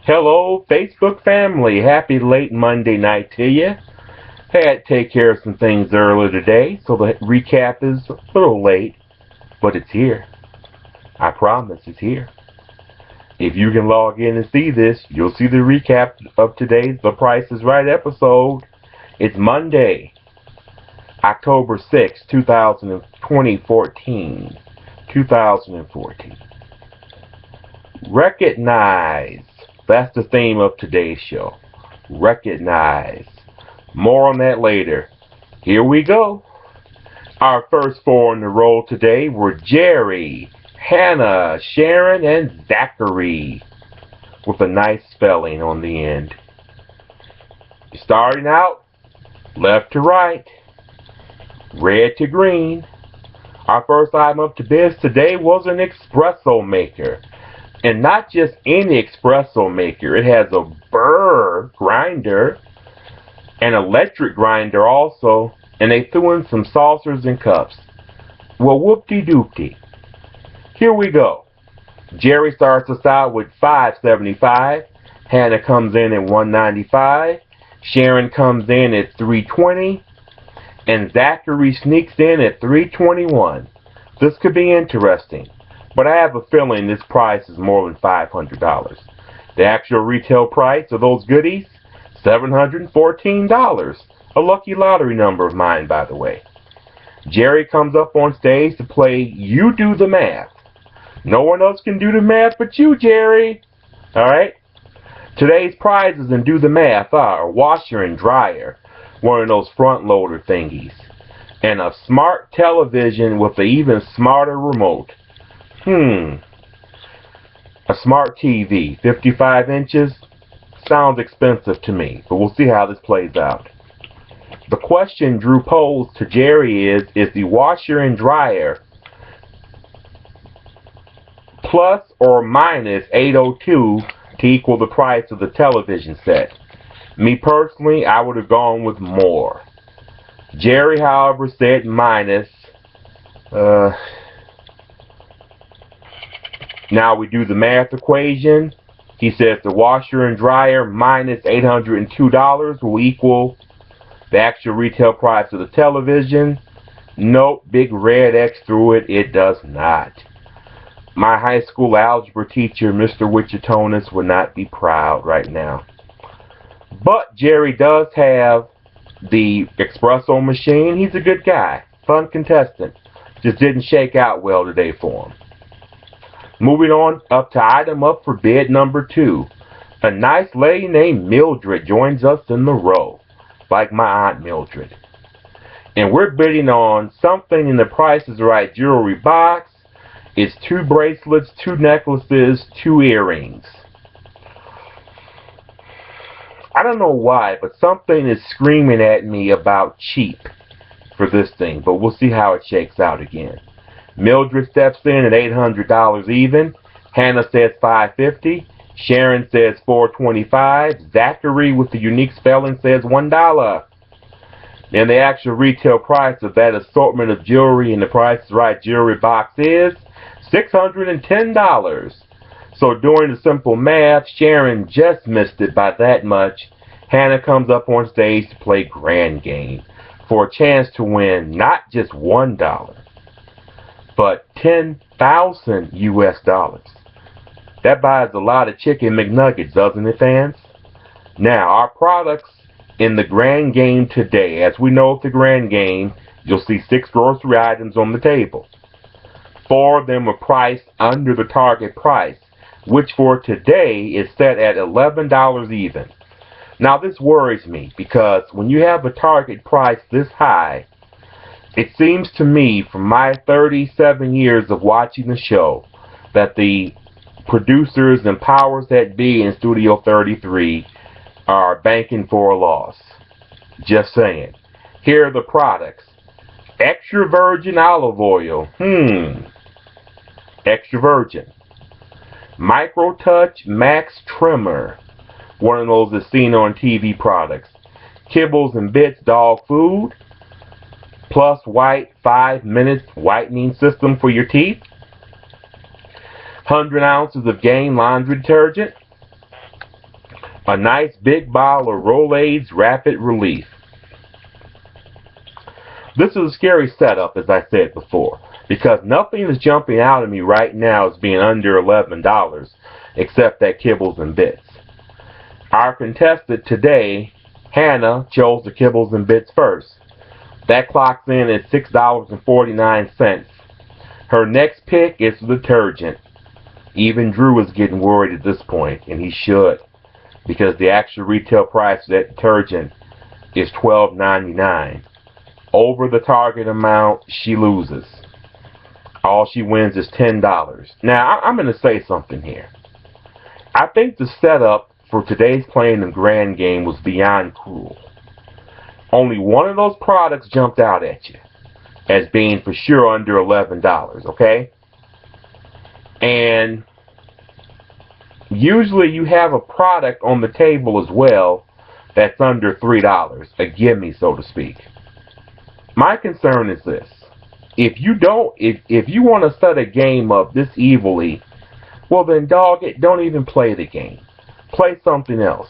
Hello, Facebook family. Happy late Monday night to you. Had to take care of some things earlier today, so the recap is a little late, but it's here. I promise it's here. If you can log in and see this, you'll see the recap of today's The Price is Right episode. It's Monday, October 6, 2014. 2014. Recognize. That's the theme of today's show. Recognize. More on that later. Here we go. Our first four in the roll today were Jerry, Hannah, Sharon, and Zachary, with a nice spelling on the end. Starting out, left to right, red to green. Our first item up to biz today was an espresso maker. And not just any espresso maker. It has a burr grinder, an electric grinder also, and they threw in some saucers and cups. Well, whoop-de-doop-de. Here we go. Jerry starts us out with $5.75. Hannah comes in at $1.95. Sharon comes in at $3.20. And Zachary sneaks in at $3.21. This could be interesting. But I have a feeling this price is more than $500. The actual retail price of those goodies, $714. A lucky lottery number of mine, by the way. Jerry comes up on stage to play You Do the Math. No one else can do the math but you, Jerry. Alright? Today's prizes in Do the Math are a washer and dryer, one of those front loader thingies, and a smart television with an even smarter remote. A smart TV, 55 inches, sounds expensive to me, but we'll see how this plays out. The question Drew posed to Jerry is the washer and dryer plus or minus 802 to equal the price of the television set? Me personally, I would have gone with more. Jerry, however, said minus. Now we do the math equation. He says the washer and dryer minus $802 will equal the actual retail price of the television. Nope, big red X through it. It does not. My high school algebra teacher, Mr. Wichitonis, would not be proud right now. But Jerry does have the espresso machine. He's a good guy. Fun contestant. Just didn't shake out well today for him. Moving on up to item up for bid number 2. A nice lady named Mildred joins us in the row, like my Aunt Mildred. And we're bidding on something in the Price is Right jewelry box. It's 2 bracelets, 2 necklaces, 2 earrings. I don't know why, but something is screaming at me about cheap for this thing, but we'll see how it shakes out again. Mildred steps in at $800 even. Hannah says $550. Sharon says $425. Zachary, with the unique spelling, says $1. And the actual retail price of that assortment of jewelry in the Price is Right jewelry box is $610. So doing the simple math, Sharon just missed it by that much. Hannah comes up on stage to play Grand Game for a chance to win not just $1, but 10,000 US dollars. That buys a lot of chicken McNuggets, doesn't it, fans? Now, our products in the Grand Game today, as we know at the Grand Game, you'll see 6 grocery items on the table. 4 of them are priced under the target price, which for today is set at $11 even. Now, this worries me because when you have a target price this high, it seems to me, from my 37 years of watching the show, that the producers and powers that be in Studio 33 are banking for a loss. Just saying. Here are the products. Extra virgin olive oil. Extra virgin. Micro Touch Max Trimmer. One of those that's seen on TV products. Kibbles and Bits dog food. Plus White 5 minutes whitening system for your teeth. 100 ounces of Gain laundry detergent. a nice big bottle of Rolaids Rapid Relief. This is a scary setup, as I said before, because nothing is jumping out at me right now as being under $11, except that kibbles and bits. Our contestant today, Hannah, chose the kibbles and bits first. That clocks in at $6.49. Her next pick is detergent. Even Drew is getting worried at this point, and he should, because the actual retail price of that detergent is $12.99. Over the target amount, she loses. All she wins is $10. Now, I'm going to say something here. I think the setup for today's Playing the Grand game was beyond cruel. Only one of those products jumped out at you as being for sure under $11, okay? And usually you have a product on the table as well that's under $3, a gimme, so to speak. My concern is this. If you want to set a game up this evilly, well then, dog it, don't even play the game. Play something else.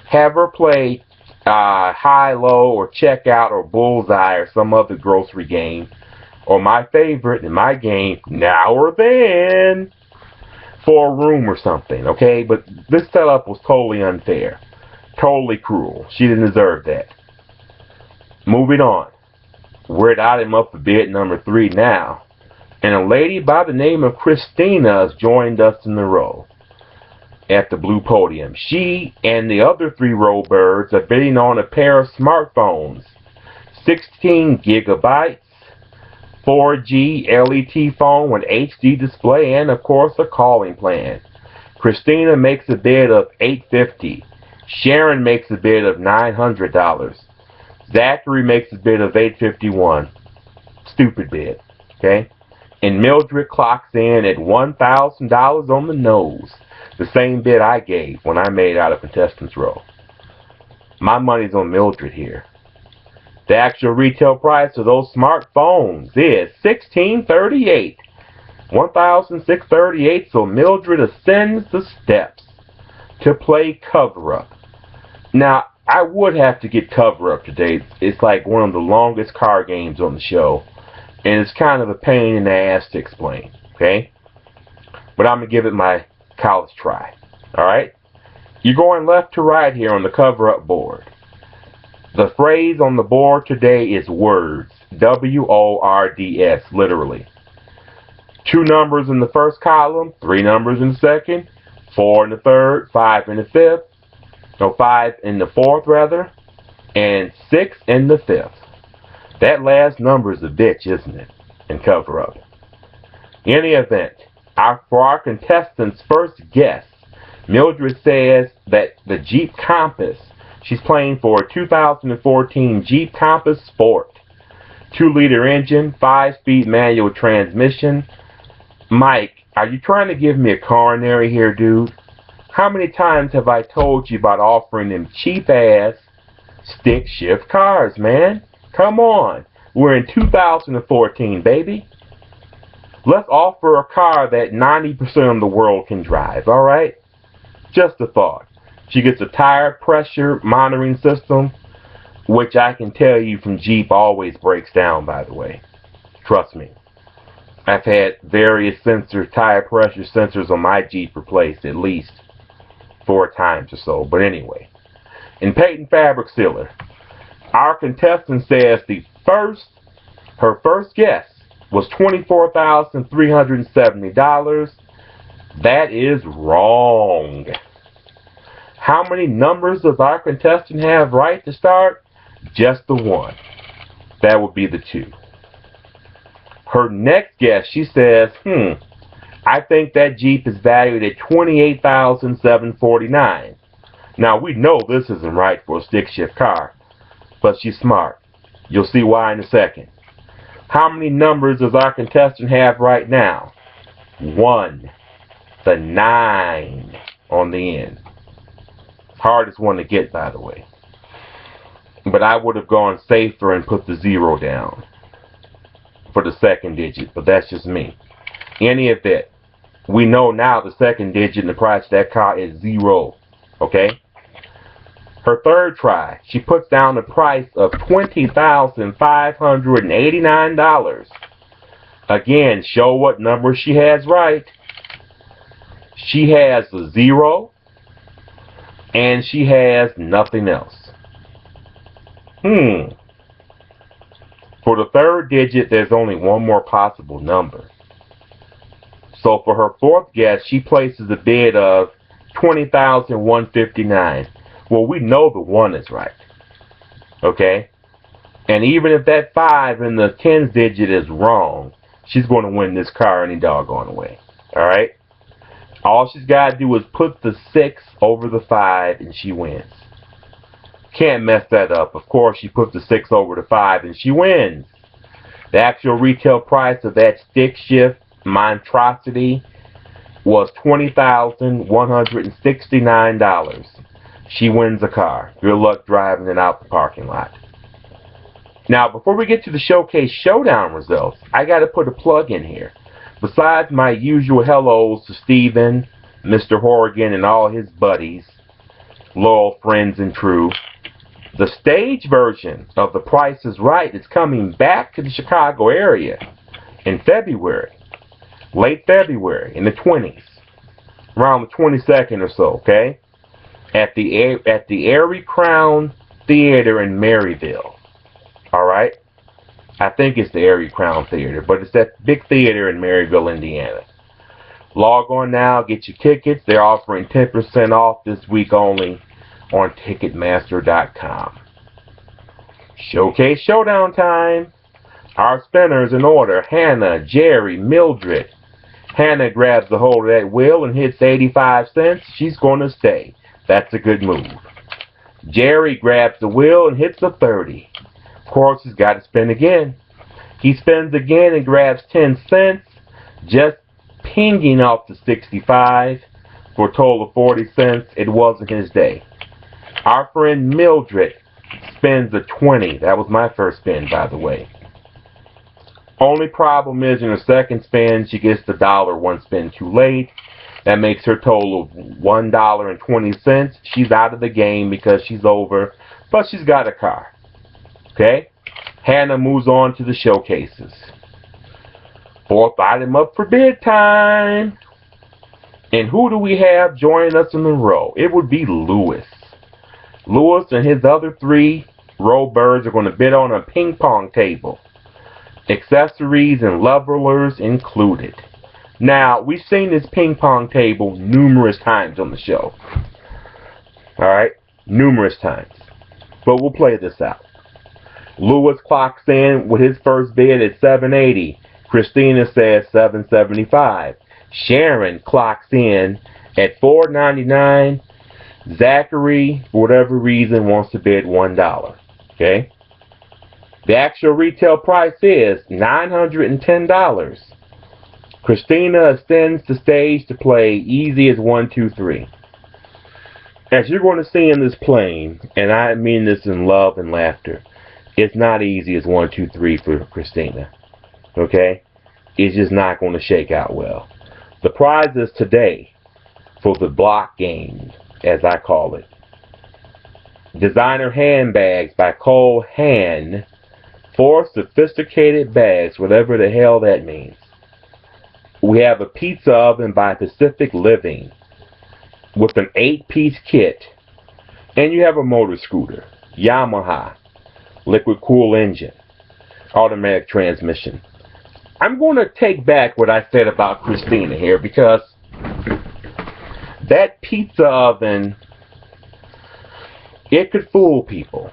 Have her play high-low or checkout or bullseye or some other grocery game. Or my favorite in my game, now or then, for a room or something, okay? But this setup was totally unfair. Totally cruel. She didn't deserve that. Moving on. We're at him up for bid number 3 now. And a lady by the name of Christina has joined us in the row at the blue podium. She and the other 3 row birds are bidding on a pair of smartphones. 16 gigabytes, 4G LET phone with HD display, and of course a calling plan. Christina makes a bid of $850. Sharon makes a bid of $900. Zachary makes a bid of $851. Stupid bid, okay? And Mildred clocks in at $1,000 on the nose. The same bid I gave when I made out of contestants row. My money's on Mildred here. The actual retail price of those smartphones is $1,638. $1,638, so Mildred ascends the steps to play cover-up. Now, I would have to get cover-up today. It's like one of the longest card games on the show, and it's kind of a pain in the ass to explain, okay? But I'm going to give it my college try, all right? You're going left to right here on the cover-up board. The phrase on the board today is words, W-O-R-D-S, literally. 2 numbers in the first column, 3 numbers in the second, 4 in the third, 5 in the fifth, no, 5 in the fourth rather, and 6 in the fifth. That last number is a bitch, isn't it? And cover up. In any event, for our contestants' first guess, Mildred says that the Jeep Compass, she's playing for a 2014 Jeep Compass Sport. 2-liter engine, 5-speed manual transmission. Mike, are you trying to give me a coronary here, dude? How many times have I told you about offering them cheap-ass stick shift cars, man? Come on. We're in 2014, baby. Let's offer a car that 90% of the world can drive, all right? Just a thought. She gets a tire pressure monitoring system, which I can tell you from Jeep always breaks down, by the way. Trust me. I've had various tire pressure sensors on my Jeep replaced at least 4 times or so. But anyway, in Peyton Fabric Sealer, our contestant says her first guess was $24,370. That is wrong. How many numbers does our contestant have right to start? Just the 1. That would be the 2. Her next guess, she says, I think that Jeep is valued at $28,749. Now, we know this isn't right for a stick shift car, but she's smart. You'll see why in a second. How many numbers does our contestant have right now? 1. The 9 on the end. Hardest one to get, by the way. But I would have gone safer and put the 0 down for the second digit, but that's just me. In any event, we know now the second digit in the price of that car is 0. Okay? Her third try, she puts down the price of $20,589. Again, show what number she has right. She has a 0, and she has nothing else. For the third digit, there's only one more possible number. So for her fourth guess, she places a bid of $20,159. Well, we know the 1 is right. Okay? And even if that 5 in the tens digit is wrong, she's going to win this car any doggone way. Alright? All she's got to do is put the 6 over the 5 and she wins. Can't mess that up. Of course, she put the 6 over the 5 and she wins. The actual retail price of that stick shift monstrosity was $20,169. She wins a car. Good luck driving it out the parking lot. Now, before we get to the Showcase Showdown results, I got to put a plug in here. Besides my usual hellos to Steven, Mr. Horrigan, and all his buddies, loyal friends and true, the stage version of The Price is Right is coming back to the Chicago area in February, late February, in the 20s, around the 22nd or so, okay? At the Airy Crown Theater in Maryville. Alright? I think it's the Airy Crown Theater, but it's that big theater in Maryville, Indiana. Log on now, get your tickets. They're offering 10% off this week only on Ticketmaster.com. Showcase Showdown time. Our spinners in order: Hannah, Jerry, Mildred. Hannah grabs a hold of that wheel and hits 85 cents. She's going to stay. That's a good move. Jerry grabs the wheel and hits a 30. Of course, he's got to spin again. He spins again and grabs 10 cents, just pinging off the 65 for a total of 40 cents. It wasn't his day. Our friend Mildred spins a 20. That was my first spin, by the way. Only problem is in her second spin, she gets the dollar one spin too late. That makes her total of $1.20. She's out of the game because she's over, but she's got a car. Okay? Hannah moves on to the showcases. Fourth item up for bid time. And who do we have joining us in the row? It would be Lewis. Lewis and his other 3 row birds are going to bid on a ping pong table. Accessories and levelers included. Now, we've seen this ping pong table numerous times on the show. Alright? Numerous times. But we'll play this out. Lewis clocks in with his first bid at $7.80. Christina says $7.75. Sharon clocks in at $4.99. Zachary, for whatever reason, wants to bid $1. Okay? The actual retail price is $910. Christina ascends the stage to play easy as 1, 2, 3. As you're going to see in this playing, and I mean this in love and laughter, it's not easy as 1, 2, 3 for Christina. Okay? It's just not going to shake out well. The prizes today for the block game, as I call it: designer handbags by Cole Haan. 4 sophisticated bags, whatever the hell that means. We have a pizza oven by Pacific Living with an 8-piece kit. And you have a motor scooter, Yamaha, liquid cool engine, automatic transmission. I'm going to take back what I said about Christina here, because that pizza oven, it could fool people.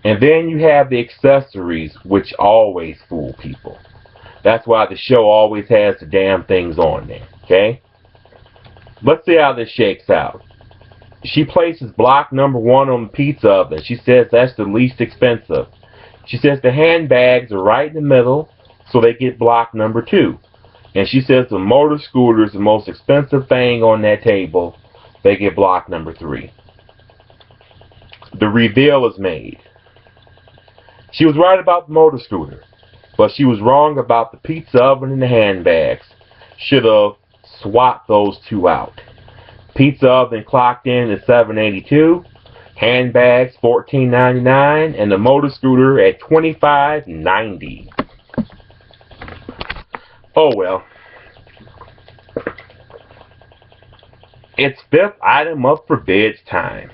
And then you have the accessories, which always fool people. That's why the show always has the damn things on there. Okay? Let's see how this shakes out. She places block number 1 on the pizza oven. She says that's the least expensive. She says the handbags are right in the middle, so they get block number 2. And she says the motor scooter is the most expensive thing on that table. They get block number 3. The reveal is made. She was right about the motor scooter, but she was wrong about the pizza oven and the handbags. Should have swapped those 2 out. Pizza oven clocked in at $7.82. Handbags $14.99, and the motor scooter at $25.90. Oh well. It's fifth item up for bids time.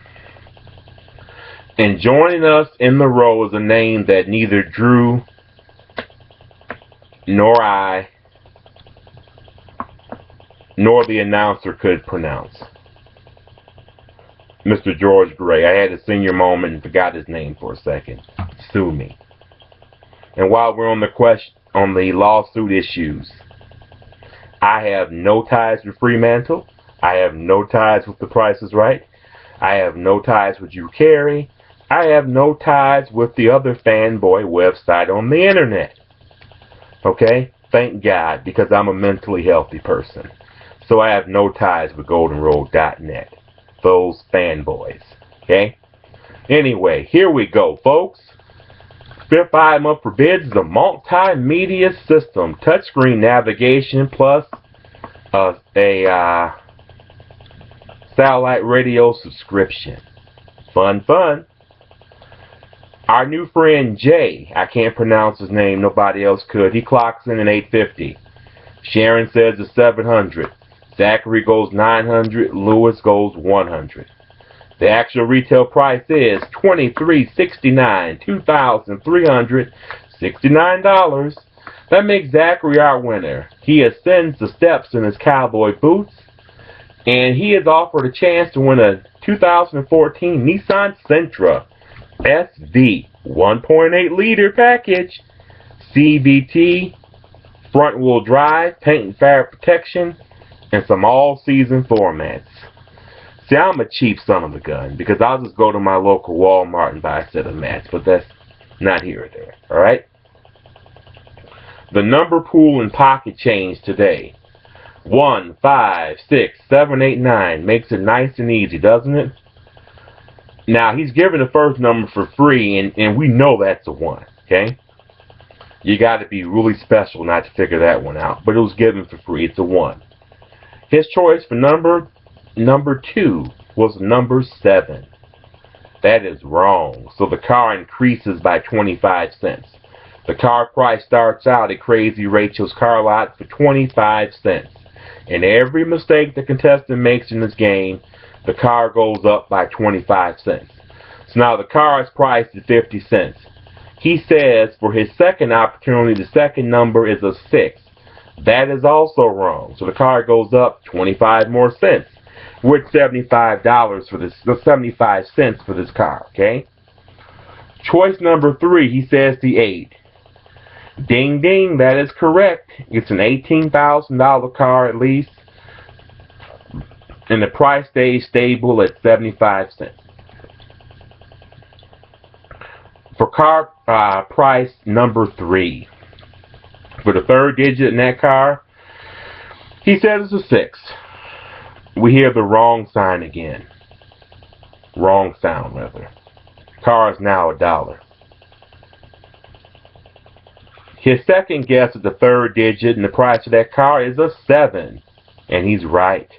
And joining us in the row is a name that neither Drew nor I nor the announcer could pronounce. Mr. George Gray. I had a senior moment and forgot his name for a second. Sue me. And while we're on the lawsuit issues, I have no ties with Fremantle. I have no ties with The Price is Right. I have no ties with Drew Carey. I have no ties with the other fanboy website on the internet. Okay? Thank God, because I'm a mentally healthy person. So I have no ties with goldenroad.net. Those fanboys. Okay? Anyway, here we go, folks. Fifth item up for bids is a multimedia system, touchscreen navigation plus a satellite radio subscription. Fun. Our new friend Jay, I can't pronounce his name, nobody else could. He clocks in at $850. Sharon says it's $700. Zachary goes $900. Lewis goes $100. The actual retail price is $2,369, $2,369. That makes Zachary our winner. He ascends the steps in his cowboy boots, and he is offered a chance to win a 2014 Nissan Sentra SV 1.8 liter package, CVT, front wheel drive, paint and fabric protection, and some all-season floor mats. See, I'm a cheap son of a gun because I'll just go to my local Walmart and buy a set of mats, but that's not here or there, alright? The number pool and pocket change today. 1, 5, 6, 7, 8, 9. Makes it nice and easy, doesn't it? Now, he's giving the first number for free, and we know that's a 1, okay? You got to be really special not to figure that one out, but it was given for free. It's a 1. His choice for number 2 was number 7. That is wrong. So the car increases by 25 cents. The car price starts out at Crazy Rachel's Car Lot for 25 cents. And every mistake the contestant makes in this game, the car goes up by 25 cents. So now the car is priced at 50 cents. He says for his second opportunity, the second number is a 6. That is also wrong. So the car goes up 25 more cents. We're at $75 for this, 75 cents for this car, okay? Choice number 3, he says the 8. Ding ding, that is correct. It's an $18,000 car at least. And the price stays stable at 75 cents. For car price number 3, for the third digit in that car, he says it's a 6. We hear the wrong sign again. Wrong sound, rather. Car is now $1. His second guess at the third digit and the price of that car is a 7. And he's right.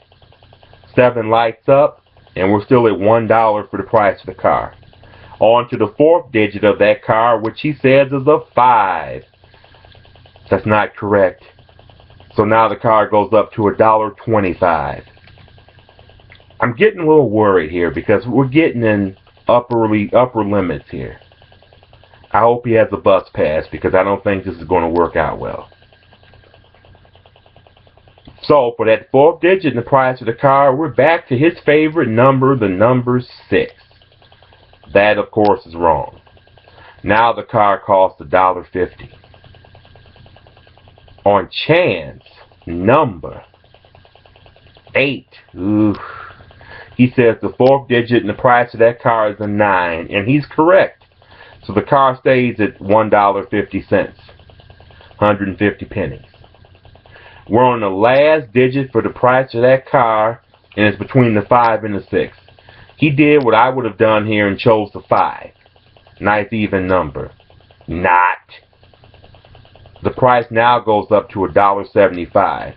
7 lights up, and we're still at $1 for the price of the car. On to the fourth digit of that car, which he says is a 5. That's not correct. So now the car goes up to $1.25. I'm getting a little worried here because we're getting in upper limits here. I hope he has a bus pass because I don't think this is going to work out well. So for that fourth digit in the price of the car, we're back to his favorite number, the number 6. That, of course, is wrong. Now the car costs $1.50. On chance, number 8. Oof. He says the fourth digit in the price of that car is a 9, and he's correct. So the car stays at $1.50, 150 pennies. We're on the last digit for the price of that car, and it's between the 5 and the 6. He did what I would have done here and chose the 5. Nice even number. Not. The price now goes up to $1.75.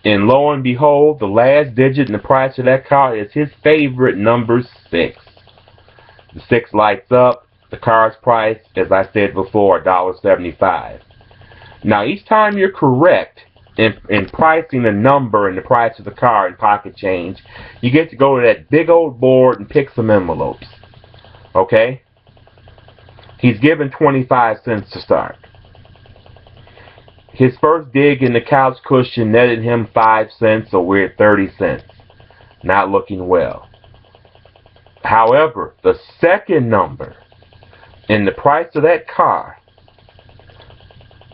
And lo and behold, the last digit in the price of that car is his favorite number 6. The 6 lights up. The car's price, as I said before, $1.75. Now, each time you're correct in pricing the number and the price of the car in pocket change, you get to go to that big old board and pick some envelopes. Okay? He's given 25 cents to start. His first dig in the couch cushion netted him 5 cents, so we're at 30 cents. Not looking well. However, the second number in the price of that car,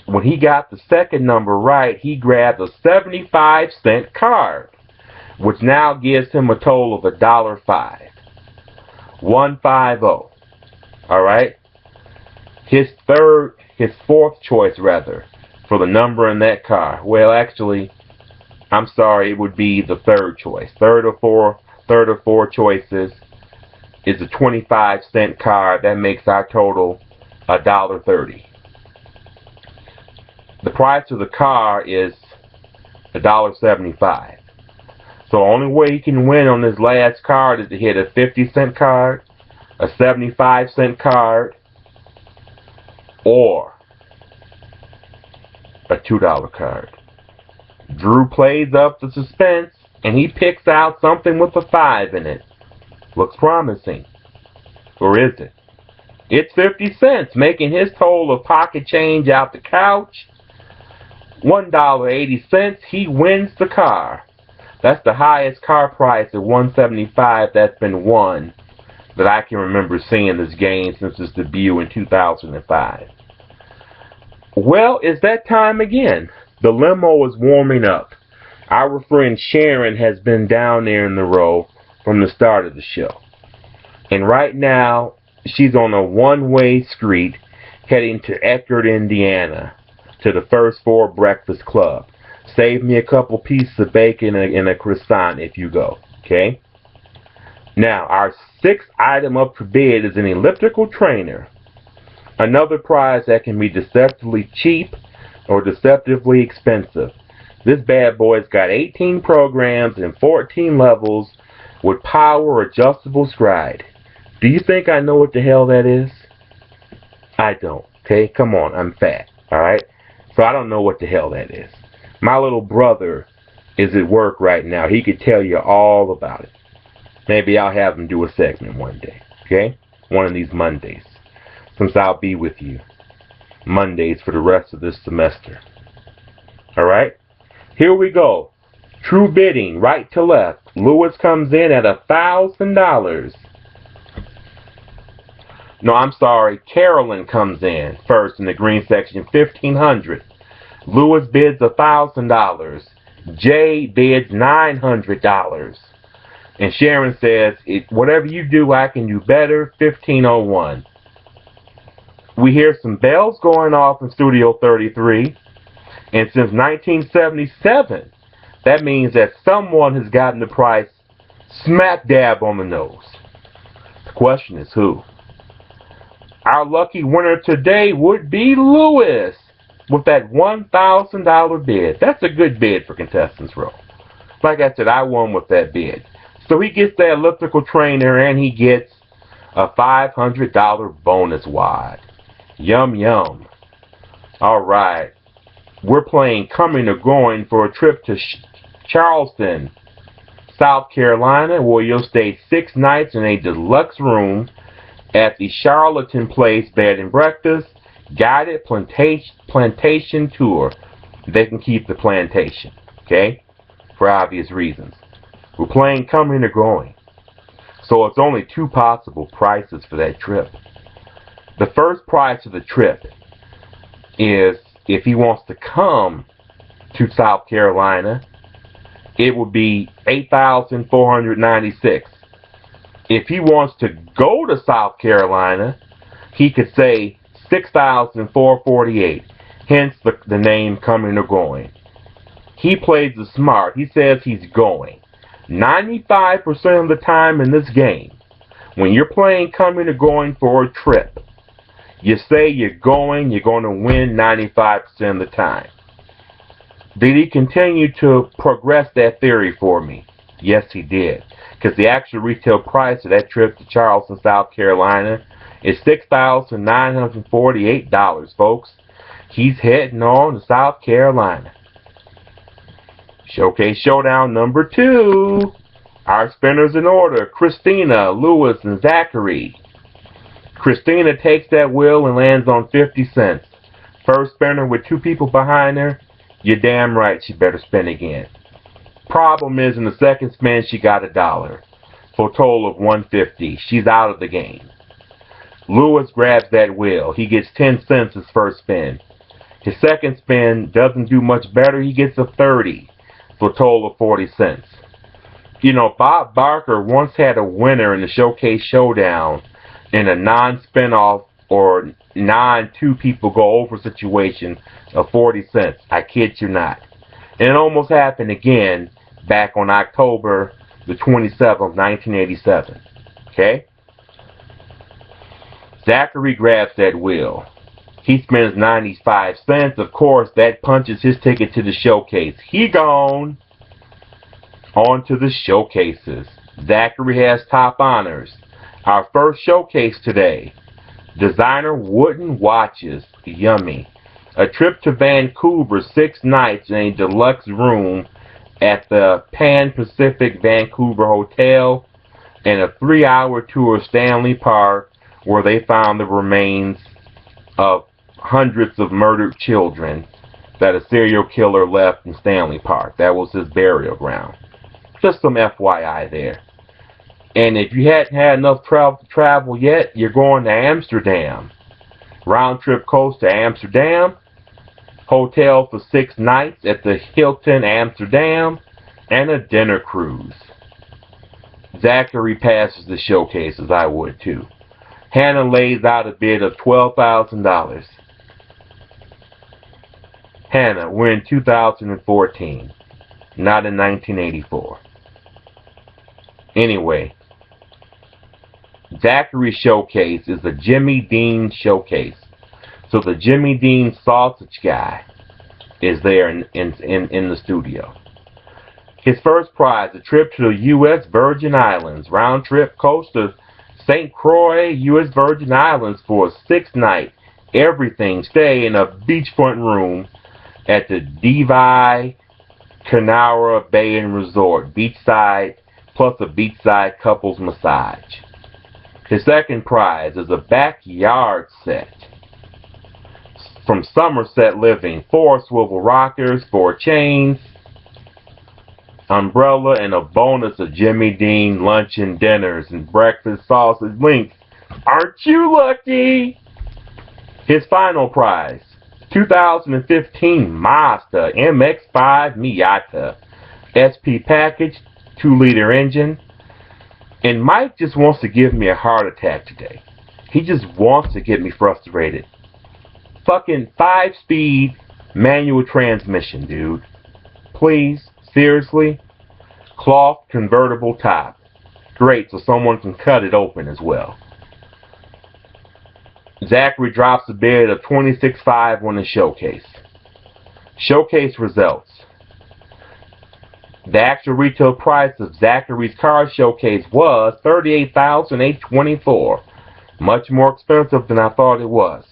when he got the second number right, he grabbed a 75-cent card, which now gives him a total of $1.05. 150. All right? His fourth choice, rather, for the number in that car. Well, actually, I'm sorry, it would be the third choice. Third or four choices is a 25-cent card. That makes our total $1.30. The price of the car is $1.75. So the only way he can win on this last card is to hit a 50-cent card, a 75-cent card, or a $2 card. Drew plays up the suspense, and he picks out something with a 5 in it. Looks promising. Or is it? It's 50 cents, making his total of pocket change out the couch $1.80. He wins the car. That's the highest car price at $1.75 that's been won that I can remember seeing this game since its debut in 2005. Well, it's that time again. The limo is warming up. Our friend Sharon has been down there in the row from the start of the show. And right now, she's on a one-way street heading to Eckerd, Indiana, to the First Four Breakfast Club. Save me a couple pieces of bacon and a croissant if you go, okay? Now, our 6th item up for bid is an elliptical trainer. Another prize that can be deceptively cheap or deceptively expensive. This bad boy's got 18 programs and 14 levels with power adjustable stride. Do you think I know what the hell that is? I don't, okay? Come on, I'm fat, alright? So I don't know what the hell that is. My little brother is at work right now. He could tell you all about it. Maybe I'll have him do a segment one day, okay? One of these Mondays. Since I'll be with you Mondays for the rest of this semester. Alright? Here we go. True bidding, right to left. Lewis comes in at $1,000. No, I'm sorry. Carolyn comes in first in the green section, $1,500. Lewis bids $1,000. Jay bids $900. And Sharon says, whatever you do, I can do better, $1,501. We hear some bells going off in Studio 33. And since 1977, that means that someone has gotten the price smack dab on the nose. The question is who? Our lucky winner today would be Lewis with that $1,000 bid. That's a good bid for Contestants Row. Like I said, I won with that bid. So he gets that elliptical trainer and he gets a $500 bonus wad. Yum, yum. All right. We're playing Coming or Going for a trip to Charleston, South Carolina, where you'll stay 6 nights in a deluxe room at the Charlatan Place Bed and Breakfast, guided plantation tour. They can keep the plantation, okay? For obvious reasons. We're playing Coming or Going. So it's only 2 possible prices for that trip. The first price of the trip is if he wants to come to South Carolina, it would be $8,496. If he wants to go to South Carolina, he could say $6,448. Hence the name Coming or Going. He plays the smart. He says he's going. 95% of the time in this game, when you're playing Coming or Going for a trip, you say you're going to win 95% of the time. Did he continue to progress that theory for me? Yes, he did. Because the actual retail price of that trip to Charleston, South Carolina is $6,948, folks. He's heading on to South Carolina. Showcase Showdown number 2. Our spinners in order: Christina, Lewis, and Zachary. Christina takes that wheel and lands on 50 cents. First spinner with 2 people behind her, you're damn right she better spin again. Problem is, in the second spin, she got $1 for a total of $1.50. She's out of the game. Lewis grabs that wheel. He gets 10 cents his first spin. His second spin doesn't do much better. He gets a 30 for a total of 40 cents. You know, Bob Barker once had a winner in the Showcase Showdown in a non-spin-off or non-2 people go over situation of 40 cents. I kid you not. And it almost happened again back on October the 27th, 1987. Okay? Zachary grabs that wheel. He spends 95 cents. Of course, that punches his ticket to the showcase. He gone. On to the showcases. Zachary has top honors. Our first showcase today: designer wooden watches. Yummy. A trip to Vancouver, 6 nights in a deluxe room at the Pan Pacific Vancouver Hotel, and a 3-hour tour of Stanley Park, where they found the remains of hundreds of murdered children that a serial killer left in Stanley Park. That was his burial ground. Just some FYI there. And if you hadn't had enough travel yet, you're going to Amsterdam. Round trip coast to Amsterdam. Hotel for 6 nights at the Hilton Amsterdam, and a dinner cruise. Zachary passes the showcases. I would too. Hannah lays out a bid of $12,000. Hannah, we're in 2014, not in 1984. Anyway, Zachary's showcase is a Jimmy Dean showcase. So the Jimmy Dean sausage guy is there in the studio. His first prize, a trip to the U.S. Virgin Islands, round trip coast to St. Croix, U.S. Virgin Islands, for a 6-night everything stay in a beachfront room at the Divi Canara Bay and Resort, beachside, plus a beachside couples massage. His second prize is a backyard set from Somerset Living: 4 swivel rockers, 4 chains, umbrella, and a bonus of Jimmy Dean lunch and dinners and breakfast sausage links. Aren't you lucky? His final prize, 2015 Mazda MX-5 Miata SP package, 2-liter engine. And Mike just wants to give me a heart attack today. He just wants to get me frustrated. Fucking 5-speed manual transmission, dude. Please, seriously. Cloth convertible top. Great, so someone can cut it open as well. Zachary drops a bid of $26,500 on the showcase. Showcase results. The actual retail price of Zachary's car showcase was $38,824. Much more expensive than I thought it was.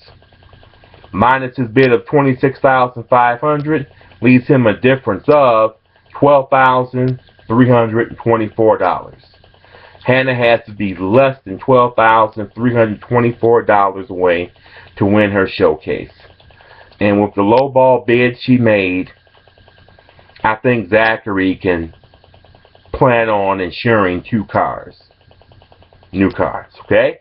Minus his bid of $26,500 leaves him a difference of $12,324. Hannah has to be less than $12,324 away to win her showcase. And with the lowball bid she made, I think Zachary can plan on insuring 2 cars. New cars, okay?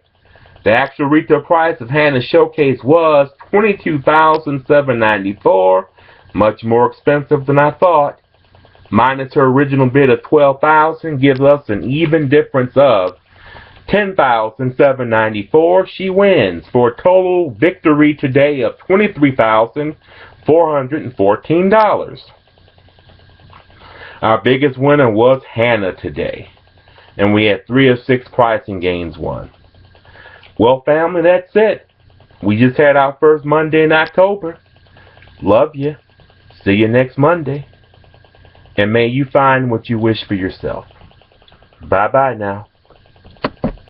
The actual retail price of Hannah's showcase was $22,794. Much more expensive than I thought. Minus her original bid of $12,000 gives us an even difference of $10,794. She wins for a total victory today of $23,414. Our biggest winner was Hannah today, and we had 3 of 6 pricing games won. Well, family, that's it. We just had our first Monday in October. Love you. See you next Monday. And may you find what you wish for yourself. Bye-bye now.